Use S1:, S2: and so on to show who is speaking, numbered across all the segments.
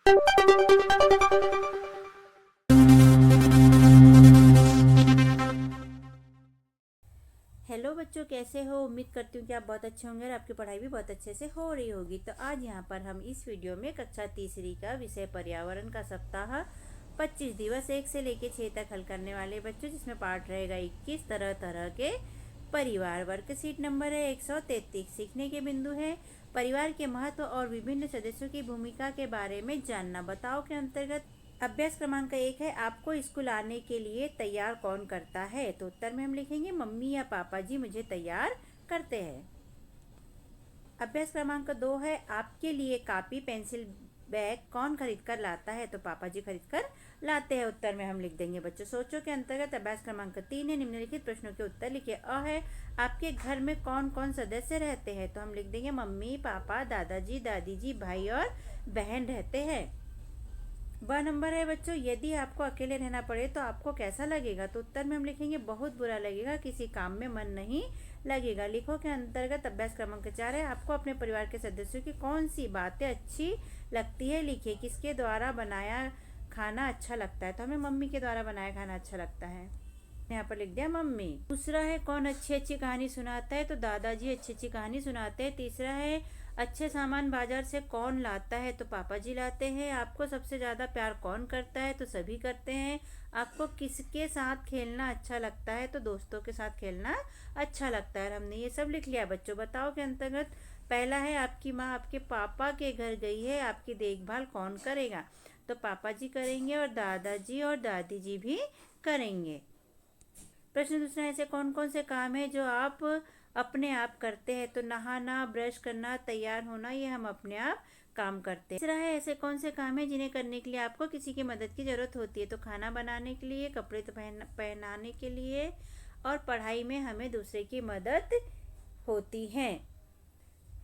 S1: Hello बच्चों, कैसे हो। उम्मीद करती हूँ कि आप बहुत अच्छे होंगे और आपकी पढ़ाई भी बहुत अच्छे से हो रही होगी। तो आज यहाँ पर हम इस वीडियो में कक्षा तीसरी का विषय पर्यावरण का सप्ताह 25 दिवस 1 से लेकर 6 तक हल करने वाले बच्चों, जिसमें पाठ रहेगा 21 तरह तरह के परिवार। वर्कशीट नंबर है 133। सीखने के बिंदु है परिवार के महत्व और विभिन्न सदस्यों की भूमिका के बारे में जानना। बताओ के अंतर्गत अभ्यास क्रमांक 1 है आपको स्कूल आने के लिए तैयार कौन करता है। तो उत्तर में हम लिखेंगे मम्मी या पापा जी मुझे तैयार करते हैं। अभ्यास क्रमांक 2 है आपके लिए कॉपी पेंसिल बैग कौन खरीद कर लाता है। तो पापा जी खरीद कर लाते हैं। उत्तर में हम लिख देंगे बच्चों। सोचो के अंतर्गत अभ्यास क्रमांक 3 है निम्नलिखित प्रश्नों के उत्तर लिखिए। अ है आपके घर में कौन कौन सदस्य रहते हैं। तो हम लिख देंगे मम्मी पापा दादाजी दादी जी भाई और बहन रहते हैं। ब नंबर है बच्चों यदि आपको अकेले रहना पड़े तो आपको कैसा लगेगा। तो उत्तर में हम लिखेंगे बहुत बुरा लगेगा, किसी काम में मन नहीं लगेगा। लिखो के अंतर्गत अभ्यास क्रमांक 4 है आपको अपने परिवार के सदस्यों की कौन सी बातें अच्छी लगती है। लिखिए किसके द्वारा बनाया खाना अच्छा लगता है। तो हमें मम्मी के द्वारा बनाया खाना अच्छा लगता है, यहाँ पर लिख दिया मम्मी। दूसरा है कौन अच्छी अच्छी कहानी सुनाता है। तो दादाजी अच्छी अच्छी कहानी सुनाते हैं। तीसरा है अच्छे सामान बाजार से कौन लाता है। तो पापा जी लाते हैं। आपको सबसे ज़्यादा प्यार कौन करता है। तो सभी करते हैं। आपको किसके साथ खेलना अच्छा लगता है। तो दोस्तों के साथ खेलना अच्छा लगता है। हमने ये सब लिख लिया बच्चों। बताओ के अंतर्गत पहला है आपकी माँ आपके पापा के घर गई है, आपकी देखभाल कौन करेगा। तो पापा जी करेंगे और दादाजी और दादी जी भी करेंगे। प्रश्न दूसरा ऐसे कौन कौन से काम है जो आप अपने आप करते हैं। तो नहाना ब्रश करना तैयार होना ये हम अपने आप काम करते हैं। तीसरा है ऐसे कौन से काम है जिन्हें करने के लिए आपको किसी की मदद की जरूरत होती है। तो खाना बनाने के लिए, कपड़े तो पहनाने के लिए और पढ़ाई में हमें दूसरे की मदद होती है।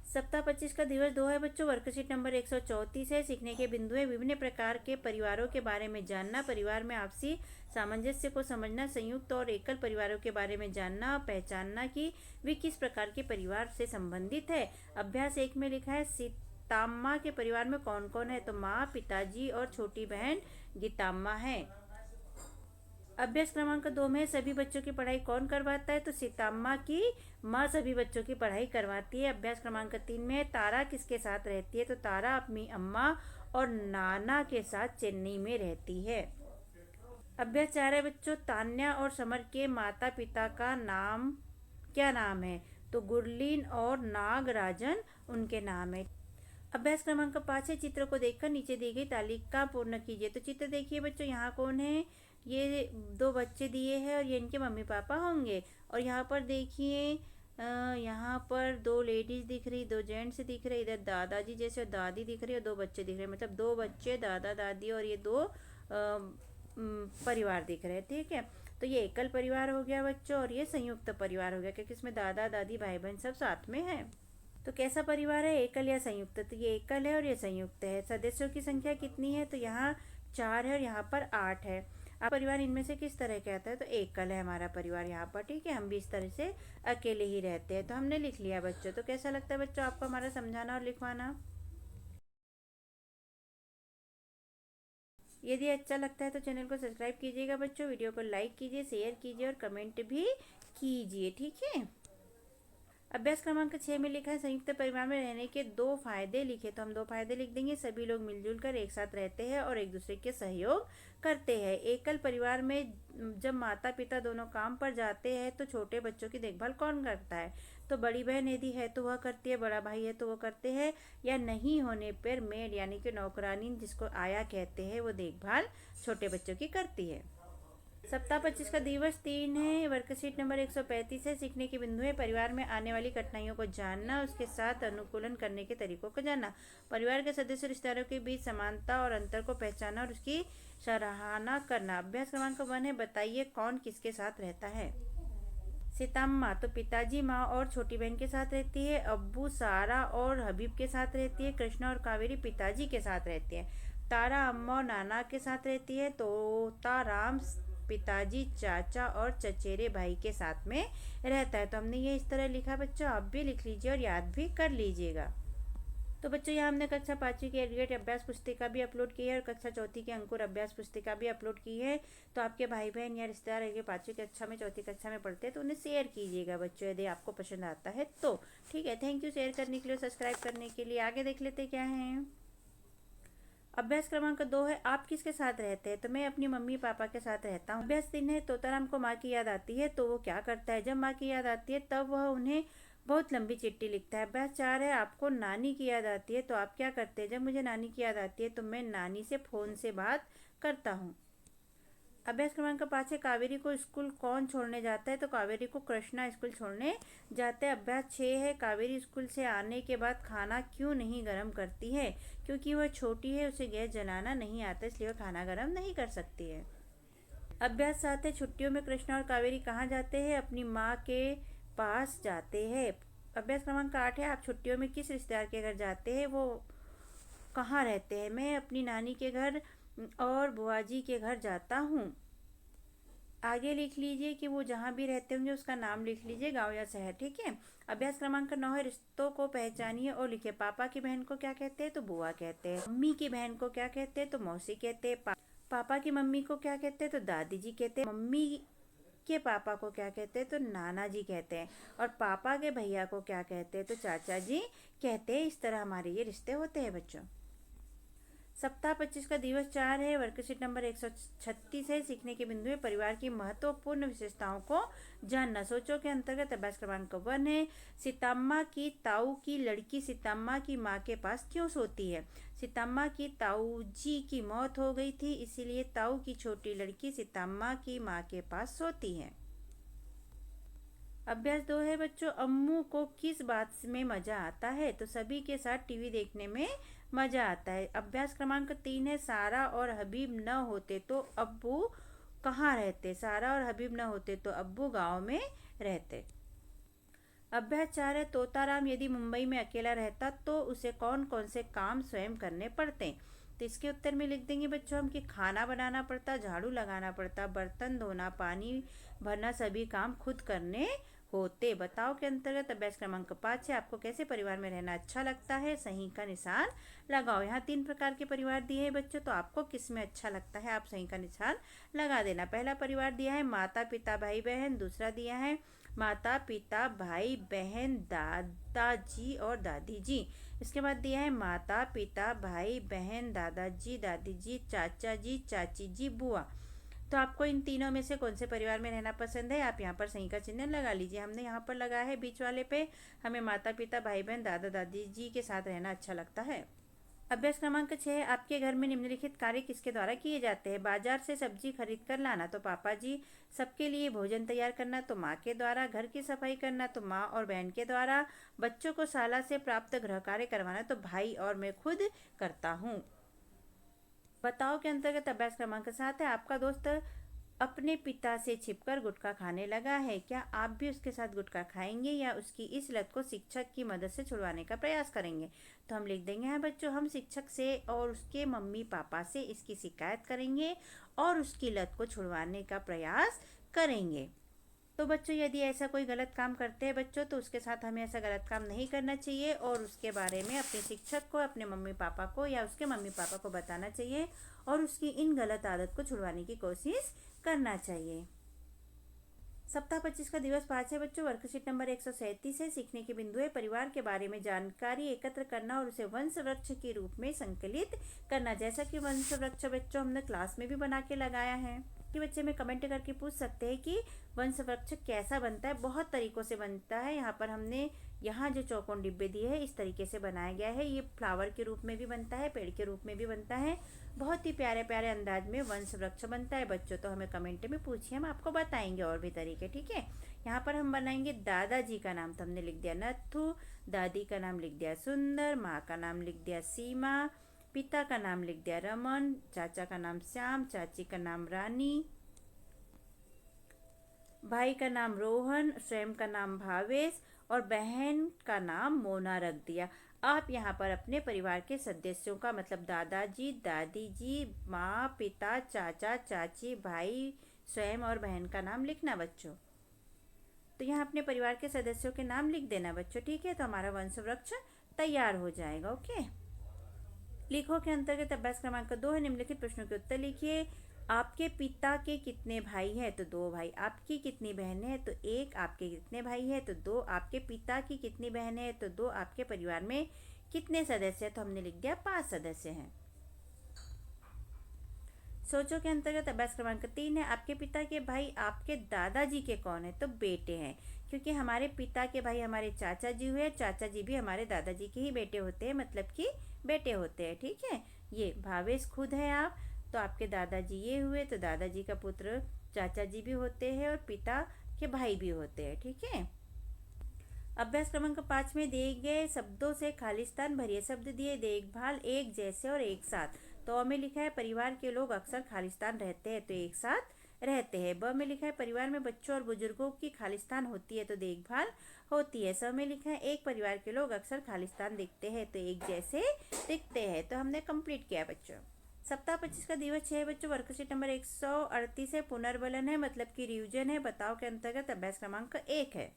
S1: सप्ताह 25 का दिवस 2 है बच्चों। वर्कशीट नंबर 134 है। सीखने के बिंदु है विभिन्न प्रकार के परिवारों के बारे में जानना, परिवार में आपसी सामंजस्य को समझना, संयुक्त और एकल परिवारों के बारे में जानना, पहचानना कि वे किस प्रकार के परिवार से संबंधित है। अभ्यास 1 में लिखा है सीताम्मा के परिवार में कौन कौन है। तो माँ पिताजी और छोटी बहन गीताम्मा है। अभ्यास क्रमांक 2 में सभी बच्चों की पढ़ाई कौन करवाता है। तो सीताम्मा की माँ सभी बच्चों की पढ़ाई करवाती है। अभ्यास क्रमांक 3 में तारा किसके साथ रहती है। तो तारा अपनी अम्मा और नाना के साथ चेन्नई में रहती है। अभ्यास 4 है बच्चों तान्या और समर के माता पिता का नाम क्या नाम है। तो गुरलीन और नागराजन उनके नाम है। अभ्यास क्रमांक 5 है चित्र को देखकर नीचे दी गई तालिका पूर्ण कीजिए। तो चित्र देखिए बच्चों यहाँ कौन है, ये 2 बच्चे दिए हैं और ये इनके मम्मी पापा होंगे। और यहाँ पर देखिए यहाँ पर 2 लेडीज दिख रही, 2 जेंट्स दिख रहे, इधर दादाजी जैसे और दादी दिख रही है और 2 बच्चे दिख रहे हैं। मतलब 2 बच्चे दादा दादी और ये 2 परिवार दिख रहे हैं। ठीक है, तो ये एकल परिवार हो गया बच्चों और ये संयुक्त परिवार हो गया क्योंकि इसमें दादा दादी भाई बहन सब साथ में है। तो कैसा परिवार है, एकल या संयुक्त। तो ये एकल है और ये संयुक्त है। सदस्यों की संख्या कितनी है। तो यहाँ 4 है और यहाँ पर 8 है। आप परिवार इनमें से किस तरह का आता है। तो एकल है हमारा परिवार यहाँ पर। ठीक है, हम भी इस तरह से अकेले ही रहते हैं। तो हमने लिख लिया बच्चों। तो कैसा लगता है बच्चों आपको हमारा समझाना और लिखवाना। यदि अच्छा लगता है तो चैनल को सब्सक्राइब कीजिएगा बच्चों, वीडियो को लाइक कीजिए, शेयर कीजिए और कमेंट भी कीजिए। ठीक है। अभ्यास क्रमांक 6 में लिखा है संयुक्त परिवार में रहने के 2 फायदे लिखे। तो हम 2 फायदे लिख देंगे। सभी लोग मिलजुल कर एक साथ रहते हैं और एक दूसरे के सहयोग करते हैं। एकल परिवार में जब माता पिता दोनों काम पर जाते हैं तो छोटे बच्चों की देखभाल कौन करता है। तो बड़ी बहन यदि है तो वह करती है, बड़ा भाई है तो वो करते हैं, या नहीं होने पर मेड यानी कि नौकरानी जिसको आया कहते हैं वो देखभाल छोटे बच्चों की करती है। सप्ताह 25 का दिवस 3 है। वर्कशीट नंबर 135 है। सीखने के बिंदु है परिवार में आने वाली कठिनाइयों को जानना, उसके साथ अनुकूलन करने के तरीकों को जानना, परिवार के सदस्य रिश्तेदारों के बीच समानता और अंतर को पहचानना और उसकी सराहना करना। अभ्यास क्रमांक 1 है बताइए कौन किसके साथ रहता है। सीताम्मा तो पिताजी माँ और छोटी बहन के साथ रहती है। अब्बू सारा और हबीब के साथ रहती है। कृष्णा और कावेरी पिताजी के साथ रहती है। तारा अम्मा और नाना के साथ रहती है। तोता राम पिताजी चाचा और चचेरे भाई के साथ में रहता है। तो हमने ये इस तरह लिखा बच्चों, आप भी लिख लीजिए और याद भी कर लीजिएगा। तो बच्चों यहाँ हमने कक्षा 5वीं की एग्रीगेट अभ्यास पुस्तिका भी अपलोड की है और कक्षा 4वीं की अंकुर अभ्यास पुस्तिका भी अपलोड की है। तो आपके भाई बहन या रिश्तेदार अगर 5वीं कक्षा में 4वीं कक्षा में पढ़ते हैं तो उन्हें शेयर कीजिएगा बच्चों, यदि आपको पसंद आता है तो। ठीक है, थैंक यू शेयर करने के लिए, सब्सक्राइब करने के लिए। आगे देख लेते क्या है। अभ्यास क्रमांक 2 है, आप किसके साथ रहते हैं? तो मैं अपनी मम्मी पापा के साथ रहता हूँ। अभ्यास 3 है, तोताराम को माँ की याद आती है तो वो क्या करता है? जब माँ की याद आती है तब वह उन्हें बहुत लंबी चिट्ठी लिखता है। अभ्यास 4 है, आपको नानी की याद आती है तो आप क्या करते हैं? जब मुझे नानी की याद आती है तो मैं नानी से फ़ोन से बात करता हूँ। अभ्यास क्रमांक 5 है, कावेरी को स्कूल कौन छोड़ने जाता है? तो कावेरी को कृष्णा स्कूल छोड़ने जाता है। अभ्यास 6 है, कावेरी स्कूल से आने के बाद खाना क्यों नहीं गर्म करती है? क्योंकि वह छोटी है, उसे गैस जलाना नहीं आता, इसलिए वह खाना गर्म नहीं कर सकती है। अभ्यास 7 है, छुट्टियों में कृष्णा और कावेरी कहाँ जाते हैं? अपनी माँ के पास जाते हैं। अभ्यास क्रमांक 8 है, आप छुट्टियों में किस रिश्तेदार के घर जाते हैं? वो कहाँ रहते हैं? मैं अपनी नानी के घर और बुआ जी के घर जाता हूँ। आगे लिख लीजिए कि वो जहाँ भी रहते होंगे उसका नाम लिख लीजिए, गांव या शहर। ठीक है। अभ्यास क्रमांक 9 है, रिश्तों को पहचानिए और लिखिए। पापा की बहन को क्या कहते हैं? तो बुआ कहते हैं। मम्मी की बहन को क्या कहते हैं? तो मौसी कहते हैं। पापा की मम्मी को क्या कहते हैं? तो दादी जी कहते हैं। मम्मी के पापा को क्या कहते हैं? तो नाना जी कहते हैं। और पापा के भैया को क्या कहते हैं? तो चाचा जी कहते हैं। इस तरह हमारे ये रिश्ते होते हैं बच्चों। सप्ताह 25 का दिवस 4 है, वर्कशीट नंबर 136 है, सीखने के बिंदु में परिवार की महत्वपूर्ण विशेषताओं को जानना। सोचो के अंतर्गत अभ्यास क्रमांक 1 है, सीतम्मा की ताऊ की लड़की सीतम्मा की माँ के पास क्यों सोती है? सीतम्मा की ताऊ जी की मौत हो गई थी, इसीलिए ताऊ की छोटी लड़की सीतम्मा की माँ के पास सोती है। अभ्यास 2 है बच्चों, अम्मू को किस बात में मज़ा आता है? तो सभी के साथ टीवी देखने में मज़ा आता है। अभ्यास क्रमांक 3 है, सारा और हबीब न होते तो अब्बू कहाँ रहते? सारा और हबीब न होते तो अब्बू गांव में रहते। अभ्यास 4 है, तोताराम यदि मुंबई में अकेला रहता तो उसे कौन कौन से काम स्वयं करने पड़ते? तो इसके उत्तर में लिख देंगे बच्चों हम कि खाना बनाना पड़ता, झाड़ू लगाना पड़ता, बर्तन धोना, पानी भरना, सभी काम खुद करने होते। बताओ के अंतर्गत अभ्यास क्रमांक 5 है, आपको कैसे परिवार में रहना अच्छा लगता है? सही का निशान लगाओ। यहाँ 3 प्रकार के परिवार दिए हैं बच्चों, तो आपको किस में अच्छा लगता है? आप सही का निशान लगा देना। पहला परिवार दिया है माता पिता भाई बहन, दूसरा दिया है माता पिता भाई बहन दादाजी और दादी जी। इसके बाद दिया है माता पिता भाई बहन दादाजी दादी जी चाचा जी चाची जी बुआ। तो आपको इन तीनों में से कौन से परिवार में रहना पसंद है? आप यहाँ पर सही का चिन्ह लगा लीजिए। हमने यहाँ पर लगाया है बीच वाले पे, हमें माता पिता भाई बहन दादा दादी जी के साथ रहना अच्छा लगता है। अभ्यास क्रमांक 6, आपके घर में निम्नलिखित कार्य किसके द्वारा किए जाते हैं? बाजार से सब्जी खरीद कर लाना तो पापा जी, सबके लिए भोजन तैयार करना तो माँ के द्वारा, घर की सफाई करना तो माँ और बहन के द्वारा, बच्चों को शाला से प्राप्त गृह कार्य करवाना तो भाई और मैं खुद करता हूँ। बताओ के अंतर्गत अभ्यास क्रमांक 7 है, आपका दोस्त अपने पिता से छिपकर गुटखा खाने लगा है, क्या आप भी उसके साथ गुटखा खाएंगे या उसकी इस लत को शिक्षक की मदद से छुड़वाने का प्रयास करेंगे? तो हम लिख देंगे हैं बच्चों, हम शिक्षक से और उसके मम्मी पापा से इसकी शिकायत करेंगे और उसकी लत को छुड़वाने का प्रयास करेंगे। तो बच्चों यदि ऐसा कोई गलत काम करते हैं बच्चों तो उसके साथ हमें ऐसा गलत काम नहीं करना चाहिए और उसके बारे में अपने शिक्षक को, अपने मम्मी पापा को या उसके मम्मी पापा को बताना चाहिए और उसकी इन गलत आदत को छुड़वाने की कोशिश करना चाहिए। सप्ताह 25 का दिवस 5 है बच्चों, वर्कशीट नंबर 137 है, सीखने के बिंदु है, परिवार के बारे में जानकारी एकत्र करना और उसे वंश वृक्ष के रूप में संकलित करना। जैसा कि वंश वृक्ष बच्चों हमने क्लास में भी बना के लगाया है कि बच्चे में कमेंट करके पूछ सकते हैं कि वंश वृक्ष कैसा बनता है। बहुत तरीकों से बनता है। यहाँ पर हमने यहाँ जो चौकोन डिब्बे दिए हैं इस तरीके से बनाया गया है। ये फ्लावर के रूप में भी बनता है, पेड़ के रूप में भी बनता है। बहुत ही प्यारे प्यारे अंदाज में वंश वृक्ष बनता है बच्चों। तो हमें कमेंट में पूछिए, हम आपको बताएंगे और भी तरीके। ठीक है, यहाँ पर हम बनाएंगे दादाजी का नाम तो हमने लिख दिया नत्थू, दादी का नाम लिख दिया सुंदर, माँ का नाम लिख दिया सीमा, पिता का नाम लिख दिया रमन, चाचा का नाम श्याम, चाची का नाम रानी, भाई का नाम रोहन, स्वयं का नाम भावेश और बहन का नाम मोना रख दिया। आप यहाँ पर अपने परिवार के सदस्यों का मतलब दादाजी दादी जी माँ पिता चाचा चाची भाई स्वयं और बहन का नाम लिखना बच्चों। तो यहाँ अपने परिवार के सदस्यों के नाम लिख देना बच्चों। ठीक है, तो हमारा वंश वृक्ष तैयार हो जाएगा। ओके, लिखो के अंतर्गत अभ्यास क्रमांक 2 है, निम्नलिखित प्रश्नों के उत्तर लिखिए। आपके पिता के कितने भाई हैं? तो 2 भाई। आपकी कितनी बहनें हैं? तो 1। आपके कितने भाई हैं? तो 2। आपके पिता की कितनी बहनें हैं? तो 2। आपके परिवार में कितने सदस्य हैं? तो हमने लिख दिया 5 सदस्य हैं। सोचो के अंतर्गत अभ्यास क्रमांक 3 है, आपके पिता के भाई आपके दादाजी के कौन है? तो बेटे हैं, क्योंकि हमारे पिता के भाई हमारे चाचा जी हुए, चाचा जी भी हमारे दादाजी के ही बेटे होते हैं, मतलब कि बेटे होते हैं। ठीक है, ये भावेश खुद है आप, तो आपके दादाजी ये हुए, तो दादाजी का पुत्र चाचा जी भी होते हैं और पिता के भाई भी होते हैं। ठीक है, अभ्यास क्रमांक 5 में दिए गए शब्दों से खालिस्तान भरिए शब्द दिए। देखभाल, एक जैसे और एक साथ। तो अ में लिखा है परिवार के लोग अक्सर खालिस्तान रहते हैं, तो एक साथ रहते हैं। ब में लिखा है परिवार में बच्चों और बुजुर्गों की खालिस्तान होती है, तो देखभाल होती है। स में लिखा है एक परिवार के लोग अक्सर खालिस्तान दिखते हैं, तो एक जैसे दिखते हैं। तो हमने कंप्लीट किया बच्चों। सप्ताह 25 का दिवस 6 बच्चों, वर्कशीट नंबर 138 है, पुनर्बलन है, मतलब कि रिविजन है। बताओ के अंतर्गत अभ्यास क्रमांक 1 है।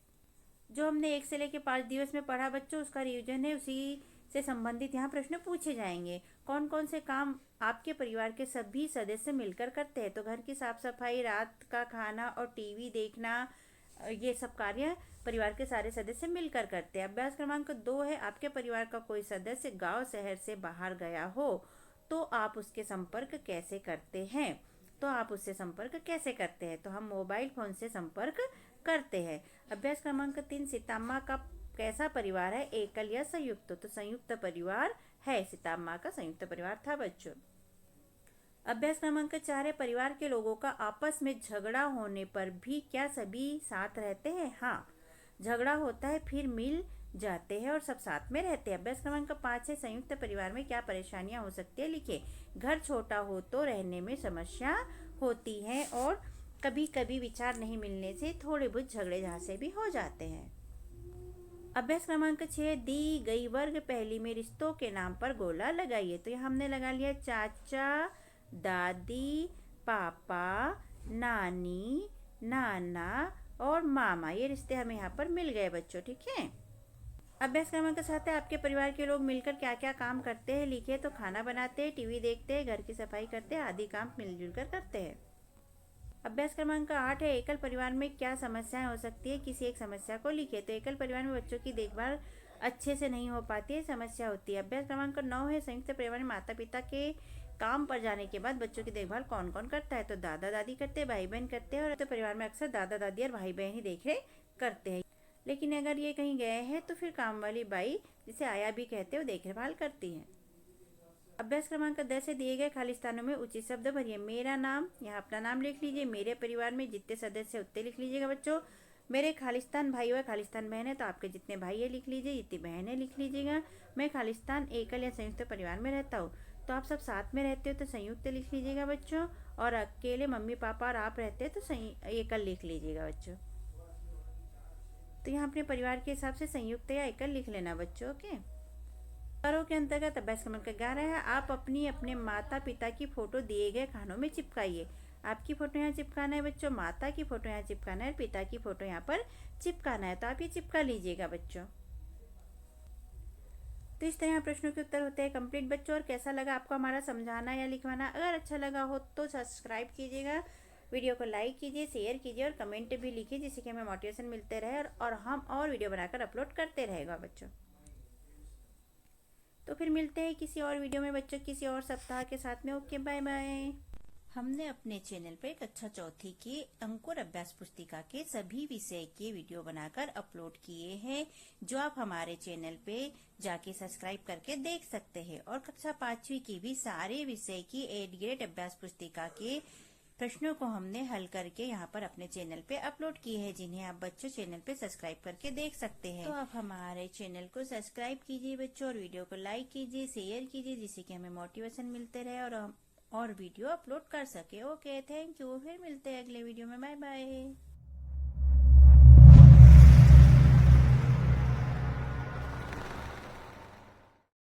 S1: जो हमने 1 से लेकर 5 दिवस में पढ़ा बच्चों, उसका रिविजन है, उसी से संबंधित यहाँ प्रश्न पूछे जाएंगे। कौन कौन से काम आपके परिवार के सभी सदस्य मिलकर करते हैं? तो घर की साफ सफाई, रात का खाना और टीवी देखना, ये सब कार्य परिवार के सारे सदस्य मिलकर करते हैं। अभ्यास क्रमांक 2 है, आपके परिवार का कोई सदस्य गांव शहर से बाहर गया हो तो आप उसके संपर्क कैसे करते हैं? तो आप उससे संपर्क कैसे करते हैं? तो हम मोबाइल फोन से संपर्क करते हैं। अभ्यास क्रमांक 3, सीताम्मा का कैसा परिवार है, एकल या संयुक्त? तो संयुक्त परिवार है, सीताम्मा का संयुक्त परिवार था बच्चों। अभ्यास क्रमांक 4 है, परिवार के लोगों का आपस में झगड़ा होने पर भी क्या सभी साथ रहते हैं? हाँ, झगड़ा होता है फिर मिल जाते हैं और सब साथ में रहते हैं। अभ्यास क्रमांक 5 है, संयुक्त परिवार में क्या परेशानियां हो सकती है? लिखिए। घर छोटा हो तो रहने में समस्या होती है और कभी कभी विचार नहीं मिलने से थोड़े बहुत झगड़े झांसे भी हो जाते हैं। अभ्यास क्रमांक 6, दी गई वर्ग पहली में रिश्तों के नाम पर गोला लगाइए। तो यहाँ हमने लगा लिया चाचा, दादी, पापा, नानी, नाना और मामा। ये रिश्ते हमें यहाँ पर मिल गए बच्चों। ठीक है, अभ्यास क्रमांक 7 है, आपके परिवार के लोग मिलकर क्या क्या काम करते हैं? लिखिए। तो खाना बनाते हैं, टीवी देखते हैं, घर की सफाई करते हैं, आदि काम मिलजुल कर करते हैं। अभ्यास क्रमांक 8 है, एकल परिवार में क्या समस्याएं हो सकती है? किसी एक समस्या को लिखिए। तो एकल परिवार में बच्चों की देखभाल अच्छे से नहीं हो पाती है, समस्या होती है। अभ्यास क्रमांक 9 है, संयुक्त परिवार में माता पिता के काम पर जाने के बाद बच्चों की देखभाल कौन कौन करता है? तो दादा दादी करते हैं, भाई बहन करते हैं, और तो परिवार में अक्सर दादा दादी और भाई बहन ही देखरेख करते हैं। लेकिन अगर ये कहीं गए हैं तो फिर काम वाली बाई, जिसे आया भी कहते हैं, वो देखभाल करती है। अभ्यास क्रमांक 10 से दिए गए खाली स्थानों में उचित शब्द भरिए। मेरा नाम, यहाँ अपना नाम लिख लीजिए। मेरे परिवार में जितने सदस्य उतने लिख लीजिएगा बच्चों। मेरे खालिस्तान भाई व खालिस्तान बहन है, तो आपके जितने भाई है लिख लीजिए, जितनी बहन है लिख लीजिएगा। मैं खालिस्तान एकल या संयुक्त परिवार में रहता हूँ, तो आप सब साथ में रहते हो तो संयुक्त लिख लीजिएगा बच्चों, और अकेले मम्मी पापा और आप रहते हैं तो एकल लिख लीजिएगा बच्चों। तो यहाँ अपने परिवार के हिसाब से संयुक्त या एकल लिख लेना बच्चों। ओके, करो के अंतर्गत अभ्यास क्रमांक 11 है, आप अपने माता पिता की फोटो दिए गए खानों में चिपकाइए। आपकी फोटो यहाँ चिपकाना है बच्चों, माता की फोटो यहाँ चिपकाना है, पिता की फोटो यहाँ पर चिपकाना है, तो आप ये चिपका लीजिएगा बच्चों। तो इस तरह प्रश्नों के उत्तर होते हैं कंप्लीट बच्चों। और कैसा लगा आपको हमारा समझाना या लिखवाना? अगर अच्छा लगा हो तो सब्सक्राइब कीजिएगा, वीडियो को लाइक कीजिए, शेयर कीजिए और कमेंट भी लिखिए, जिससे कि हमें मोटिवेशन मिलते रहे और हम और वीडियो बनाकर अपलोड करते रहेगा बच्चों। तो फिर मिलते हैं किसी और वीडियो में बच्चों, किसी और सप्ताह के साथ में। Okay, bye bye. हमने अपने चैनल पे कक्षा चौथी के अंकुर अभ्यास पुस्तिका के सभी विषय के वीडियो बनाकर अपलोड किए हैं, जो आप हमारे चैनल पे जाके सब्सक्राइब करके देख सकते हैं। और कक्षा 5वीं की भी सारे विषय की 8 ग्रेड अभ्यास पुस्तिका के प्रश्नों को हमने हल करके यहाँ पर अपने चैनल पे अपलोड किए हैं, जिन्हें आप बच्चों चैनल पे सब्सक्राइब करके देख सकते हैं। तो आप हमारे चैनल को सब्सक्राइब कीजिए बच्चों, और वीडियो को लाइक कीजिए, शेयर कीजिए, जिससे कि हमें मोटिवेशन मिलते रहे और हम और वीडियो अपलोड कर सके। Okay, thank you. फिर मिलते हैं अगले वीडियो में। Bye bye.